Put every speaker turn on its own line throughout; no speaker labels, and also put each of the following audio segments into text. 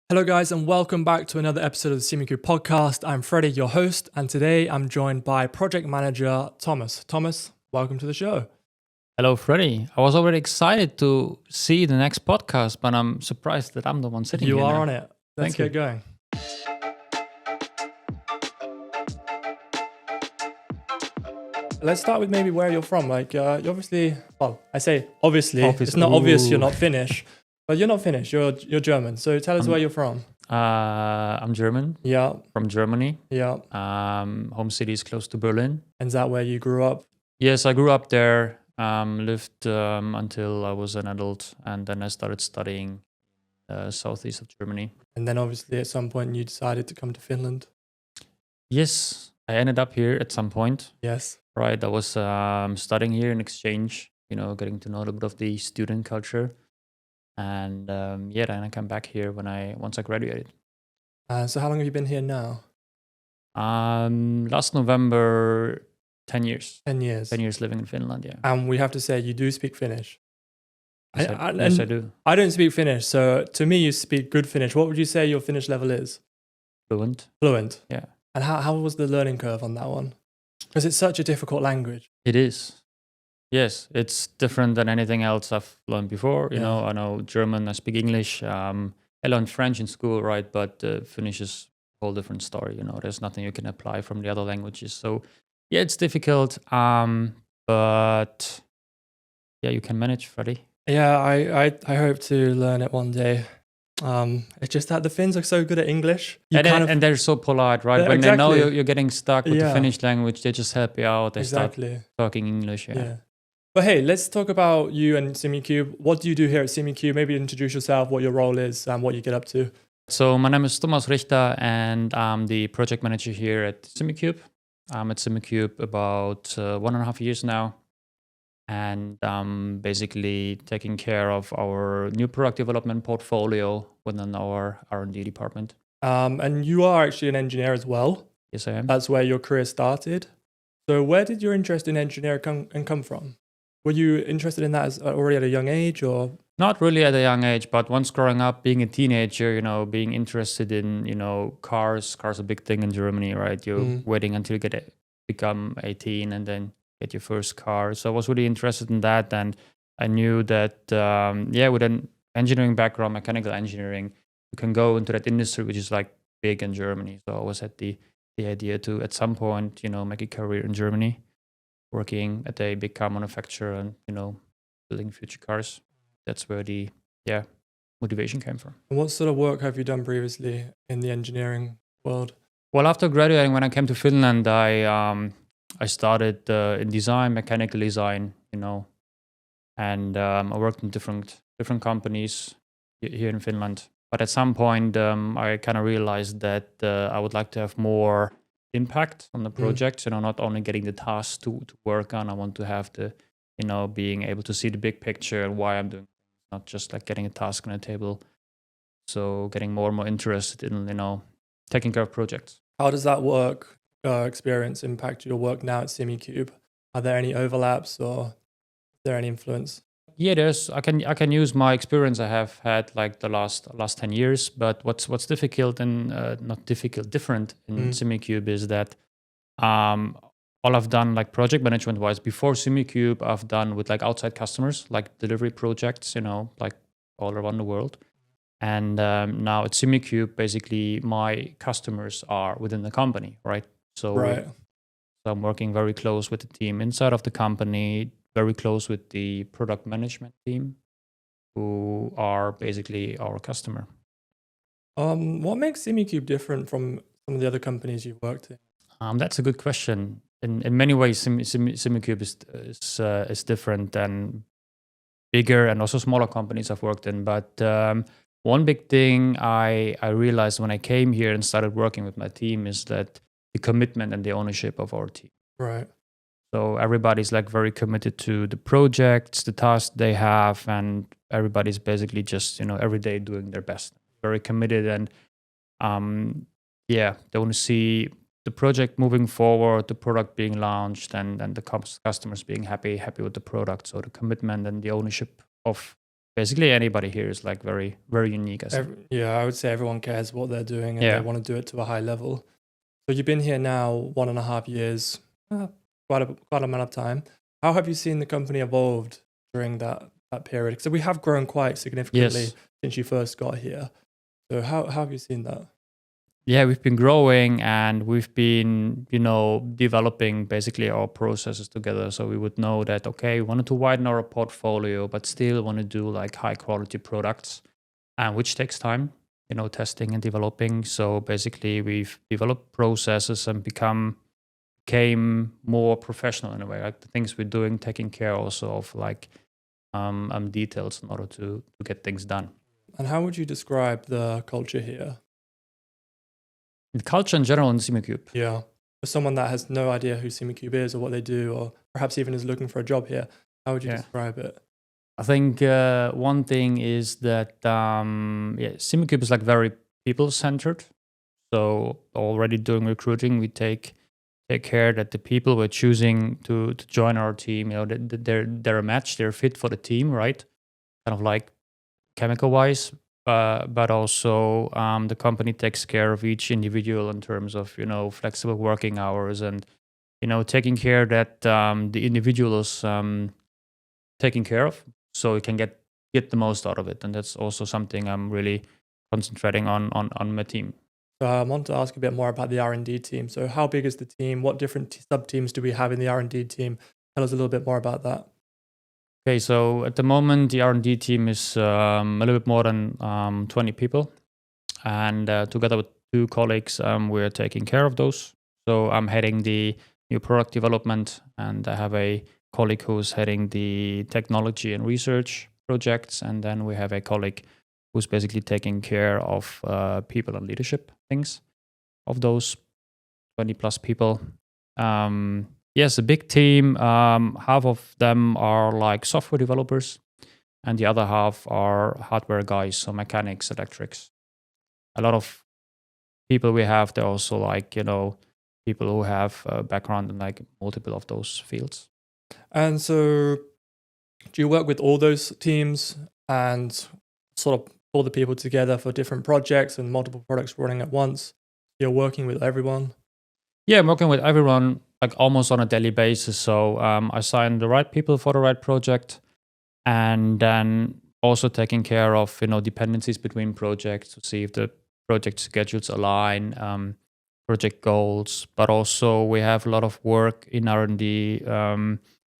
Hello, guys, and welcome back to another episode of the Simucube Podcast. I'm Freddie, your host, and today I'm joined by project manager Thomas. Thomas, welcome to the show.
Hello, Freddie. I was already excited to see the next podcast, but I'm surprised that I'm the one sitting here.
You are
now.
on it. Let's get going. Let's start with maybe where you're from. You're obviously, I say obviously. It's not obvious you're not Finnish, but you're not Finnish. You're German. So tell us where you're from.
I'm German.
Yeah.
From Germany.
Yeah.
Home city is close to Berlin.
And is that where you grew up?
Yes, I grew up there. Lived until I was an adult, and then I started studying southeast of Germany.
And then obviously at some point you decided to come to Finland.
Yes, I ended up here at some point.
Yes.
Right, I was studying here in exchange, getting to know a little bit of the student culture. And then I came back here once I graduated.
So how long have you been here now?
Last November, 10 years.
10 years.
10 years living in Finland, yeah.
And we have to say you do speak Finnish.
Yes, I do.
I don't speak Finnish, so to me you speak good Finnish. What would you say your Finnish level is?
Fluent.
Fluent.
Yeah.
And how was the learning curve on that one? Because it's such a difficult language.
It is. Yes, it's different than anything else I've learned before. You know, I know German, I speak English. I learned French in school, right? But Finnish is a whole different story. There's nothing you can apply from the other languages. So yeah, it's difficult. But yeah, you can manage, Freddie.
Yeah, I hope to learn it one day. It's just that the Finns are so good at English.
And they're so polite, right? When they know you're getting stuck with the Finnish language, they just help you out. They start talking English. Yeah.
But hey, let's talk about you and Simucube. What do you do here at Simucube? Maybe introduce yourself, what your role is, and what you get up to.
So my name is Thomas Richter, and I'm the project manager here at Simucube. I'm at Simucube about 1.5 years now. And I'm basically taking care of our new product development portfolio within our R&D department.
And you are actually an engineer as well.
Yes, I am.
That's where your career started. So where did your interest in engineering come from? Were you interested in that already at a young age, or?
Not really at a young age, but once growing up, being a teenager, being interested in, cars. Cars are a big thing in Germany, right? You're waiting until you become 18 and then get your first car. So I was really interested in that, and I knew that with an engineering background, mechanical engineering, you can go into that industry, which is like big in Germany. So I always had the idea to at some point, make a career in Germany, working at a big car manufacturer and building future cars. That's where the motivation came from.
And what sort of work have you done previously in the engineering world?
Well, after graduating, when I came to Finland, I started in design, mechanical design, and I worked in different companies here in Finland. But at some point, I kind of realized that I would like to have more impact on the project. Not only getting the tasks to work on. I want to have the, being able to see the big picture and why I'm doing it, not just like getting a task on a table. So getting more and more interested in, taking care of projects.
How does that work? Experience impact your work now at Simucube? Are there any overlaps, or is there any influence?
Yeah, I can use my experience I have had like the last 10 years. But what's difficult and different in Simucube is that all I've done like project management wise before Simucube, I've done with like outside customers, like delivery projects, like all around the world. And now at Simucube, basically my customers are within the company, right? So I'm working very close with the team inside of the company, very close with the product management team, who are basically our customer.
What makes Simucube different from some of the other companies you've worked in?
That's a good question. In many ways, Simucube is different than bigger and also smaller companies I've worked in. But one big thing I realized when I came here and started working with my team is that the commitment and the ownership of our team.
Right.
So everybody's like very committed to the projects, the tasks they have, and everybody's basically just, every day doing their best. Very committed, and they want to see the project moving forward, the product being launched, and the customers being happy with the product. So the commitment and the ownership of basically anybody here is like very, very unique.
I would say everyone cares what they're doing and they want to do it to a high level. So you've been here now 1.5 years, quite a amount of time. How have you seen the company evolved during that period? So we have grown quite significantly since you first got here. So how have you seen that?
Yeah, we've been growing and we've been, developing basically our processes together. So we would know that, okay, we wanted to widen our portfolio, but still want to do like high quality products, which takes time, testing and developing. So basically we've developed processes and became more professional in a way, like the things we're doing, taking care also of like details in order to get things done.
And how would you describe the culture here?
The culture in general in Simucube.
Yeah. For someone that has no idea who Simucube is or what they do, or perhaps even is looking for a job here, how would you describe it?
I think one thing is that Simucube is like very people-centered. So already doing recruiting, we take care that the people we're choosing to join our team, they're a match, they're fit for the team, right? Kind of like chemical-wise. But also the company takes care of each individual in terms of, flexible working hours and, taking care that the individual is taken care of so you can get the most out of it. And that's also something I'm really concentrating on my team.
So I want to ask a bit more about the R&D team. So how big is the team? What different sub-teams do we have in the R&D team? Tell us a little bit more about that.
Okay, so at the moment, the R&D team is a little bit more than 20 people. And together with 2 colleagues, we're taking care of those. So I'm heading the new product development, and I have a colleague who's heading the technology and research projects. And then we have a colleague who's basically taking care of people and leadership things of those 20 plus people. Yes, a big team. Half of them are like software developers, and the other half are hardware guys, so mechanics, electrics. A lot of people we have, they're also like, people who have a background in like multiple of those fields.
And so do you work with all those teams and sort of pull the people together for different projects and multiple products running at once? You're working with everyone?
Yeah, I'm working with everyone like almost on a daily basis. So I assign the right people for the right project, and then also taking care of dependencies between projects to see if the project schedules align, project goals. But also we have a lot of work in R&D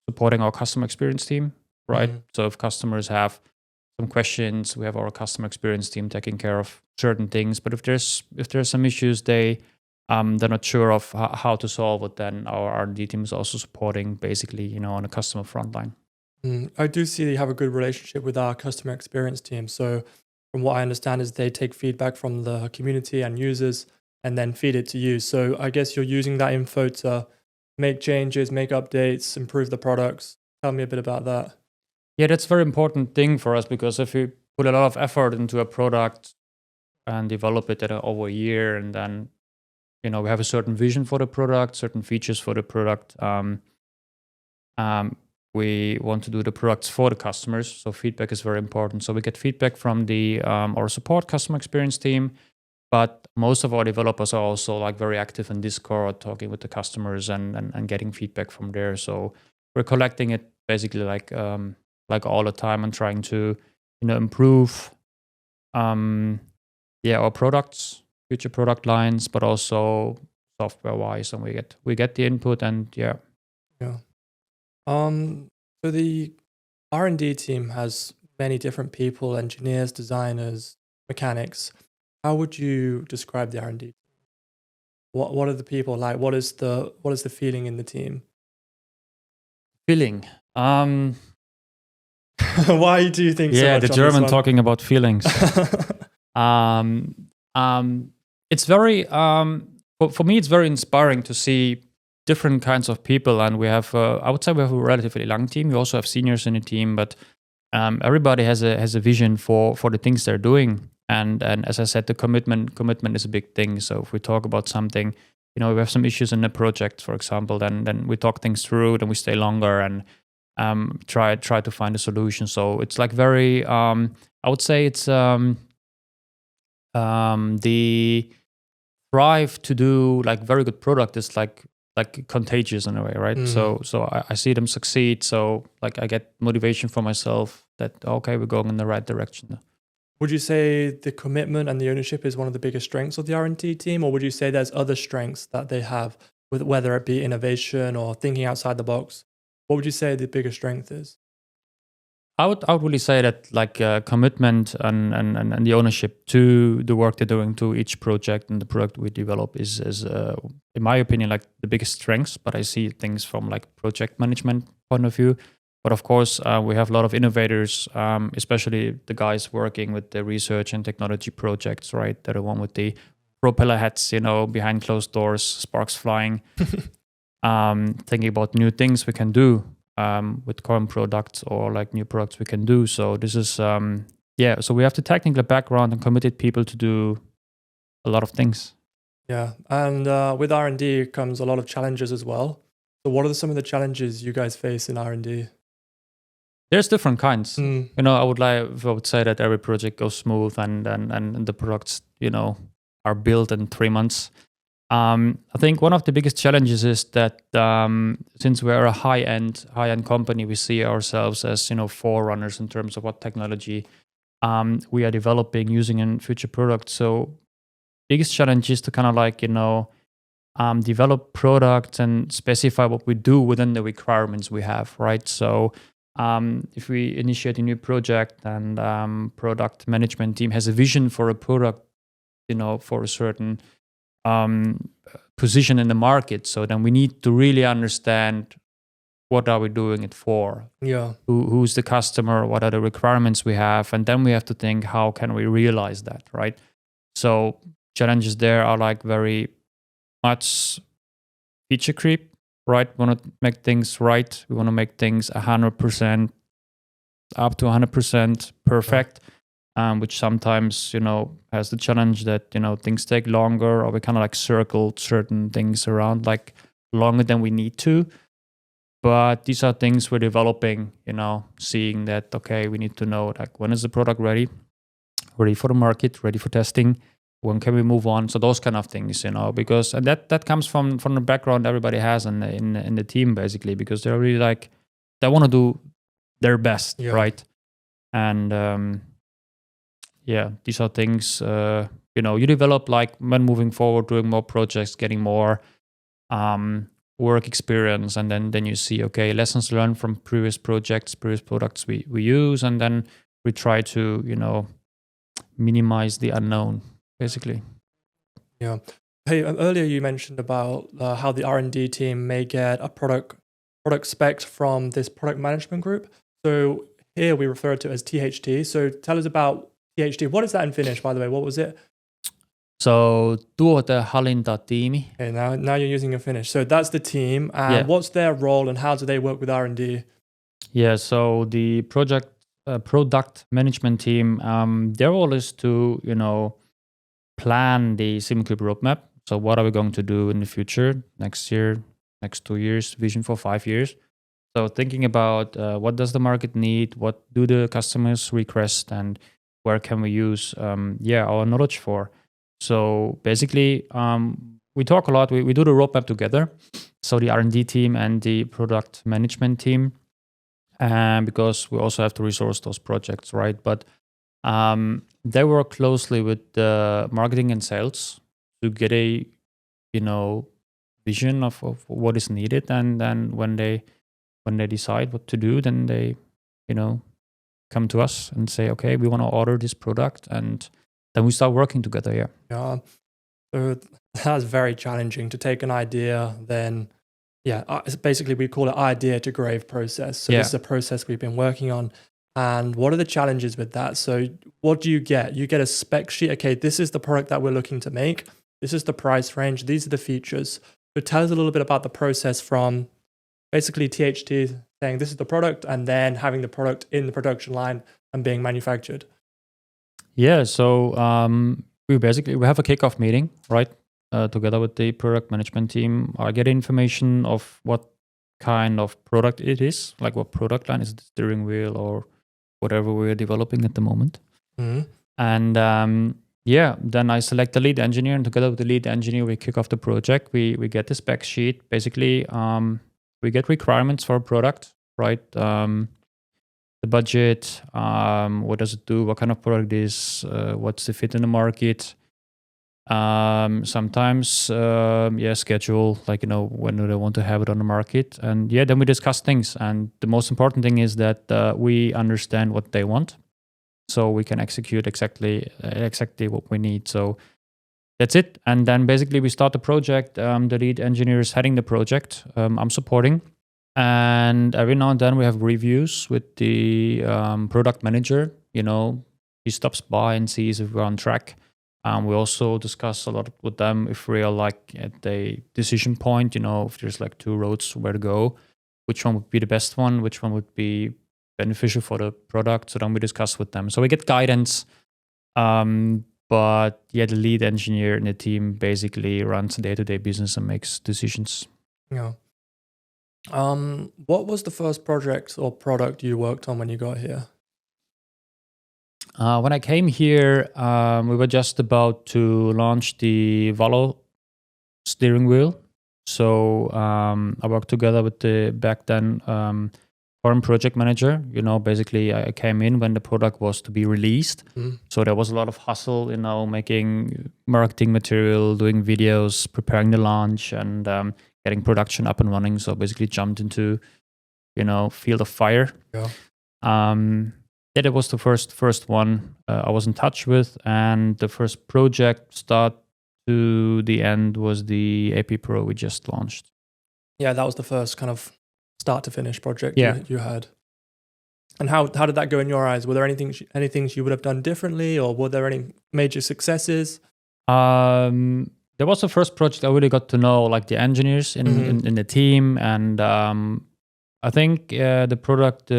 supporting our customer experience team, right? Mm-hmm. So if customers have some questions, we have our customer experience team taking care of certain things. But if there's some issues, they're not sure of how to solve it, then our R&D team is also supporting basically, on a customer front line.
I do see that you have a good relationship with our customer experience team. So from what I understand is they take feedback from the community and users and then feed it to you. So I guess you're using that info to make changes, make updates, improve the products. Tell me a bit about that.
Yeah, that's a very important thing for us, because if we put a lot of effort into a product and develop it over a year, and then we have a certain vision for the product, certain features for the product. We want to do the products for the customers, so feedback is very important. So we get feedback from the our support customer experience team, but most of our developers are also like very active in Discord, talking with the customers and getting feedback from there. So we're collecting it basically like all the time and trying to improve our products, future product lines, but also software wise, and we get the input and yeah.
So the R&D team has many different people, engineers, designers, mechanics. How would you describe the R&D team? What are the people like? What is the feeling in the team?
Feeling.
Why do you think so much?
Yeah, the German talking about feelings. It's very for me it's very inspiring to see different kinds of people, and we have I would say we have a relatively young team. We also have seniors in the team, but everybody has a vision for the things they're doing, and as I said, the commitment is a big thing. So if we talk about something, we have some issues in the project, for example, then we talk things through, then we stay longer, and try to find a solution. So it's like very, I would say it's the drive to do like very good product is like contagious in a way, right? So I see them succeed. So like I get motivation for myself that, okay, we're going in the right direction.
Would you say the commitment and the ownership is one of the biggest strengths of the R&D team, or would you say there's other strengths that they have, with whether it be innovation or thinking outside the box? What would you say the biggest strength is?
I would really say that like commitment and the ownership to the work they're doing to each project and the product we develop is in my opinion like the biggest strengths. But I see things from like project management point of view. But of course, we have a lot of innovators, especially the guys working with the research and technology projects, right? They're the one with the propeller hats, behind closed doors, sparks flying, thinking about new things we can do with current products or like new products we can do. So this is, so we have the technical background and committed people to do a lot of things.
Yeah, and with R&D comes a lot of challenges as well. So what are some of the challenges you guys face in R&D?
There's different kinds. I would say that every project goes smooth and the products, are built in 3 months. I think one of the biggest challenges is that since we're a high-end company, we see ourselves as, forerunners in terms of what technology we are developing using in future products. So biggest challenge is to kind of like, develop products and specify what we do within the requirements we have, right? So if we initiate a new project and product management team has a vision for a product, for a certain position in the market, so then we need to really understand what are we doing it for?
Yeah.
Who's the customer? What are the requirements we have? And then we have to think, how can we realize that, right? So challenges there are like very much feature creep, right? We want to make things right. We want to make things 100%, up to 100% perfect, which sometimes, has the challenge that, things take longer, or we kind of like circle certain things around like longer than we need to. But these are things we're developing, seeing that, okay, we need to know like when is the product ready for the market, ready for testing, when can we move on? So those kind of things, because and that comes from the background everybody has in the team basically, because they're really like they want to do their best, right? And these are things you develop like when moving forward, doing more projects, getting more work experience, and then you see, okay, lessons learned from previous projects, previous products we use, and then we try to minimize the unknown basically.
Yeah. Hey, earlier you mentioned about how the R&D team may get a product spec from this product management group. So here we refer to it as THT. So tell us about THT. What is that in Finnish, by the way? What was it?
So tuotehallinta-tiimi.
Okay, now you're using your Finnish. So that's the team. And what's their role and how do they work with R&D?
Yeah, so the product management team, their role is to, plan the Simucube roadmap. So what are we going to do in the future, next year, next 2 years, vision for 5 years. So thinking about what does the market need, what do the customers request, and where can we use our knowledge for. So basically, we talk a lot. We do the roadmap together. So the R&D team and the product management team, because we also have to resource those projects, right? But they work closely with the marketing and sales to get a vision of what is needed, and then when they decide what to do, then they come to us and say, okay, we want to order this product, and then we start working together.
Yeah. So that's very challenging to take an idea, then basically we call it idea to grave process. So this is a process we've been working on. And what are the challenges with that? So what do you get? You get a spec sheet. Okay, this is the product that we're looking to make. This is the price range. These are the features. So tell us a little bit about the process from basically THT saying this is the product and then having the product in the production line and being manufactured.
Yeah, so we have a kickoff meeting, right? Together with the product management team. I get information of what kind of product it is, like what product line is it, the steering wheel or whatever we're developing at the moment.
Mm-hmm.
And then I select the lead engineer, and together with the lead engineer, we kick off the project. We get the spec sheet. Basically, we get requirements for a product, right? The budget, what does it do, what kind of product it is, what's the fit in the market. Sometimes, schedule, like, when do they want to have it on the market. And then we discuss things. And the most important thing is that we understand what they want, so we can execute exactly what we need. So that's it. And then basically we start the project. The lead engineer is heading the project. I'm supporting. And every now and then we have reviews with the product manager. He stops by and sees if we're on track. We also discuss a lot with them if we are like at the decision point, if there's like two roads where to go, which one would be the best one, which one would be beneficial for the product. So then we discuss with them. So we get guidance. But the lead engineer in the team basically runs the day-to-day business and makes decisions.
Yeah. What was the first project or product you worked on when you got here?
When I came here, we were just about to launch the Valo steering wheel. So I worked together with the back then current project manager. Basically I came in when the product was to be released. So there was a lot of hustle, making marketing material, doing videos, preparing the launch, and getting production up and running. So basically jumped into, field of fire.
Yeah.
That was the first one I was in touch with, and the first project start to the end was the AP Pro we just launched.
Yeah, that was the first kind of start to finish project you had. And how did that go in your eyes? Were there any things you would have done differently, or were there any major successes?
There was the first project I really got to know like the engineers in the team, and I think the product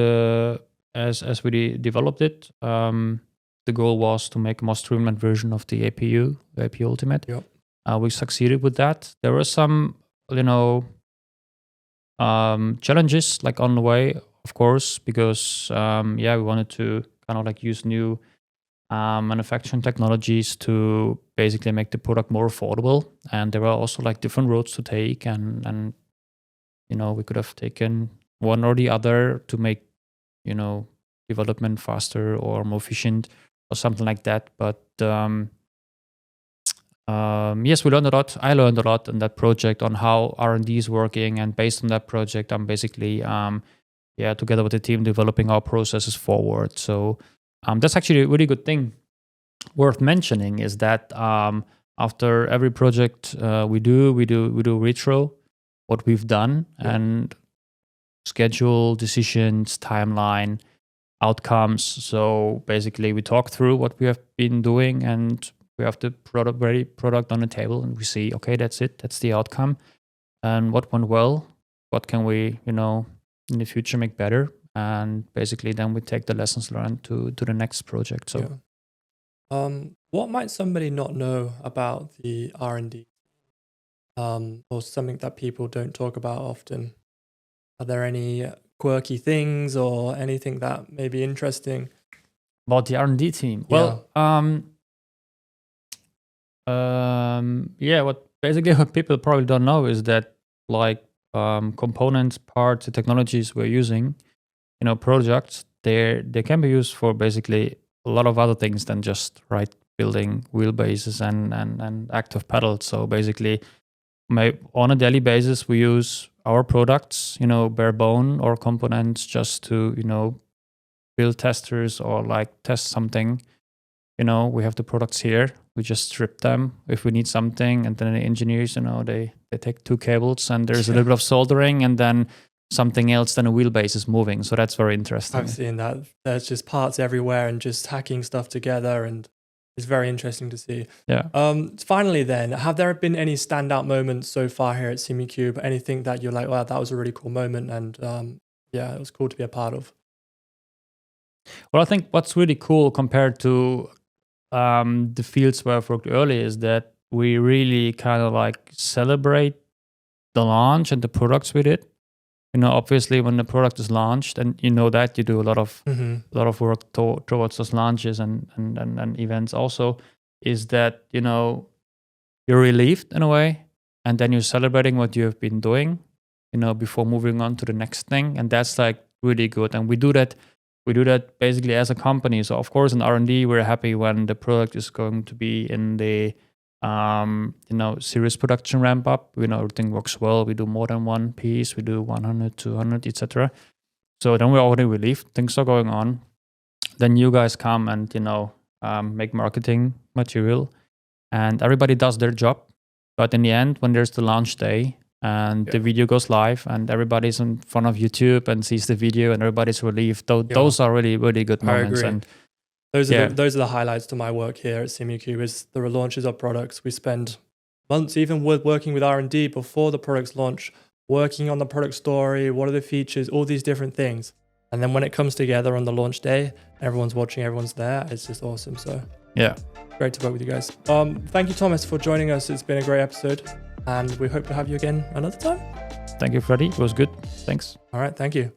as we developed it, the goal was to make a more streamlined version of the APU Ultimate.
Yep.
We succeeded with that. There were some, challenges like on the way, of course, because we wanted to kind of like use new manufacturing technologies to basically make the product more affordable. And there were also like different roads to take, and we could have taken one or the other to make development faster or more efficient or something like that. But yes, we learned a lot. I learned a lot in that project on how R&D is working, and based on that project, I'm basically together with the team developing our processes forward. So that's actually a really good thing worth mentioning is that after every project we do retro what we've done and schedule, decisions, timeline, outcomes. So basically we talk through what we have been doing, and we have the product on the table, and we see, okay, that's it, that's the outcome, and what went well, what can we in the future make better, and basically then we take the lessons learned to the next project. So
what might somebody not know about the R&D or something that people don't talk about often? Are there any quirky things or anything that may be interesting
about the R&D team? Well, what people probably don't know is that like components, parts, the technologies we're using, projects, they can be used for basically a lot of other things than just building wheelbases and active pedals. So basically, on a daily basis, we use our products, bare bone or components just to, build testers or like test something. We have the products here. We just strip them if we need something. And then the engineers, they take two cables and there's a little bit of soldering and then something else, then a wheelbase is moving. So that's very interesting.
I've seen that. There's just parts everywhere and just hacking stuff together, and it's very interesting to see.
Yeah.
Finally then, have there been any standout moments so far here at Simucube? Anything that you're like, wow, that was a really cool moment, and it was cool to be a part of?
Well, I think what's really cool compared to the fields where I've worked earlier is that we really kind of like celebrate the launch and the products we did. Obviously when the product is launched, and that you do a lot of work towards those launches and events also, is that you're relieved in a way, and then you're celebrating what you have been doing before moving on to the next thing, and that's like really good. And we do that basically as a company. So of course in R&D we're happy when the product is going to be in the serious production ramp up. Everything works well. We do more than one piece. We do 100, 200, etc. So then we're already relieved. Things are going on. Then you guys come and make marketing material, and everybody does their job. But in the end, when there's the launch day and the video goes live and everybody's in front of YouTube and sees the video and everybody's relieved, those are really, really good moments.
I agree. And those are the highlights to my work here at Simucube, is the launches of products. We spend months even working with R&D before the products launch, working on the product story, what are the features, all these different things. And then when it comes together on the launch day, everyone's watching, everyone's there, it's just awesome. So
yeah,
great to work with you guys. Thank you, Thomas, for joining us. It's been a great episode, and we hope to have you again another time.
Thank you, Freddie. It was good. Thanks.
All right, thank you.